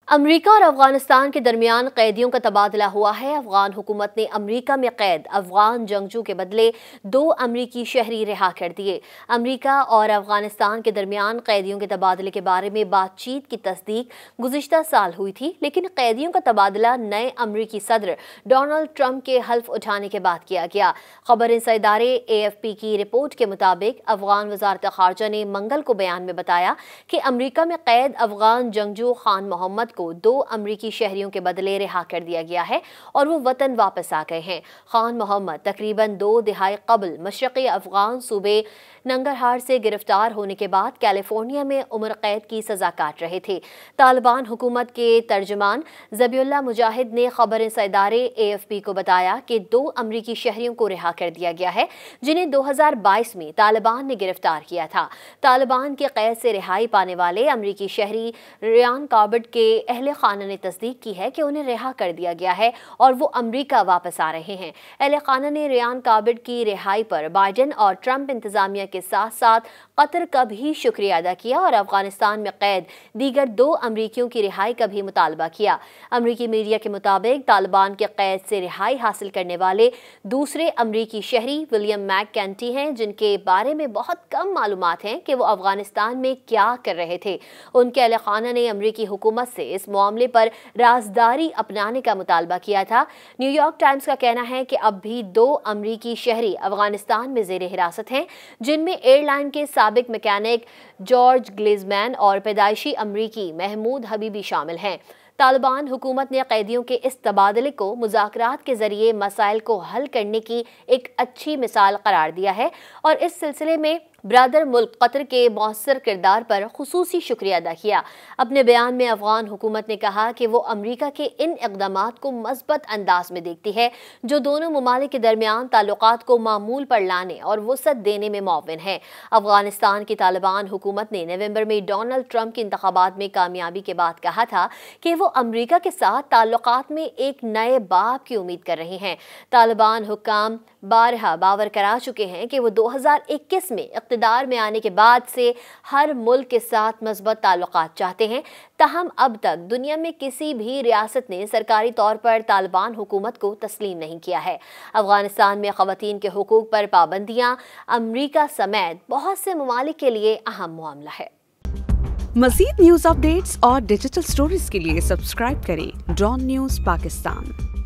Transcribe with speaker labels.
Speaker 1: امریکہ اور افغانستان کے درمیان قیدیوں کا تبادلہ ہوا ہے۔ افغان حکومت نے امریکہ میں قید افغان جنگجو کے بدلے 2 امریکی شہری رہا کر دیے۔ امریکہ اور افغانستان کے درمیان قیدیوں کے تبادلے کے بارے میں بات چیت کی تصدیق گزشتہ سال ہوئی تھی، لیکن قیدیوں کا تبادلہ نئے امریکی صدر ڈونلڈ ٹرمپ کے حلف اٹھانے کے بعد کیا گیا۔ خبر رساں ادارے AFP کی رپورٹ کے مطابق افغان وزارت خارجہ نے منگل کو بیان میں بتایا کہ امریکہ میں قید افغان جنگجو خان محمد کو 2 امریکی شہریوں کے بدلے رہا کر دیا گیا ہے اور وہ وطن واپس آ گئے ہیں۔ خان محمد تقریباً 2 دہائی قبل مشرقی افغان صوبے ننگرہار سے گرفتار ہونے کے بعد کیلیفورنیا میں عمر قید کی سزا کاٹ رہے تھے۔ طالبان حکومت کے ترجمان ذبیح اللہ مجاہد نے خبر رساں ادارے AFP کو بتایا کہ 2 امریکی شہریوں کو رہا کر دیا گیا ہے جنہیں 2022 میں طالبان نے گرفتار کیا تھا۔ طالبان کے قید سے رہائی پانے والے امریکی شہری ریان کاربٹ کے اہل خانہ نے تصدیق کی ہے کہ انہیں رہا کر دیا گیا ہے اور وہ امریکہ واپس آ رہے ہیں۔ اہل خانہ نے ریان کاربٹ کی رہائی پر بائیڈن اور ٹرمپ انتظامیہ کے ساتھ ساتھ قطر کا بھی شکریہ ادا کیا اور افغانستان میں قید دیگر 2 امریکیوں کی رہائی کا بھی مطالبہ کیا۔ امریکی میڈیا کے مطابق طالبان کے قید سے رہائی حاصل کرنے والے دوسرے امریکی شہری ولیم میک کینٹی ہیں، جن کے بارے میں بہت کم معلومات ہیں کہ وہ افغانستان میں کیا کر رہے تھے۔ ان کے اہل خانہ نے امریکی حکومت سے اس معاملے پر رازداری اپنانے کا مطالبہ کیا تھا۔ نیو یارک ٹائمز کا کہنا ہے کہ اب بھی 2 امریکی شہری افغانستان میں زیر حراست ہیں، جن میں ایئر لائن کے سابق میکینک جارج گلیزمین اور پیدائشی امریکی محمود حبیبی شامل ہیں۔ طالبان حکومت نے قیدیوں کے اس تبادلے کو مذاکرات کے ذریعے مسائل کو حل کرنے کی ایک اچھی مثال قرار دیا ہے اور اس سلسلے میں برادر ملک قطر کے مؤثر کردار پر خصوصی شکریہ ادا کیا۔ اپنے بیان میں افغان حکومت نے کہا کہ وہ امریکہ کے ان اقدامات کو مثبت انداز میں دیکھتی ہے جو دونوں ممالک کے درمیان تعلقات کو معمول پر لانے اور وسعت دینے میں معاون ہے۔ افغانستان کی طالبان حکومت نے نومبر میں ڈونلڈ ٹرمپ کے انتخابات میں کامیابی کے بعد کہا تھا کہ وہ امریکہ کے ساتھ تعلقات میں ایک نئے باب کی امید کر رہے ہیں۔ طالبان حکام بارہا باور کرا چکے ہیں کہ وہ 2021 میں اقتدار میں آنے کے بعد سے ہر ملک کے ساتھ مثبت تعلقات چاہتے ہیں، تاہم اب تک دنیا میں کسی بھی ریاست نے سرکاری طور پر طالبان حکومت کو تسلیم نہیں کیا ہے۔ افغانستان میں خواتین کے حقوق پر پابندیاں امریکہ سمیت بہت سے ممالک کے لیے اہم معاملہ ہے۔
Speaker 2: مزید نیوز اپ ڈیٹس اور ڈیجیٹل سٹوریز کے لیے سبسکرائب کریں ڈان نیوز پاکستان۔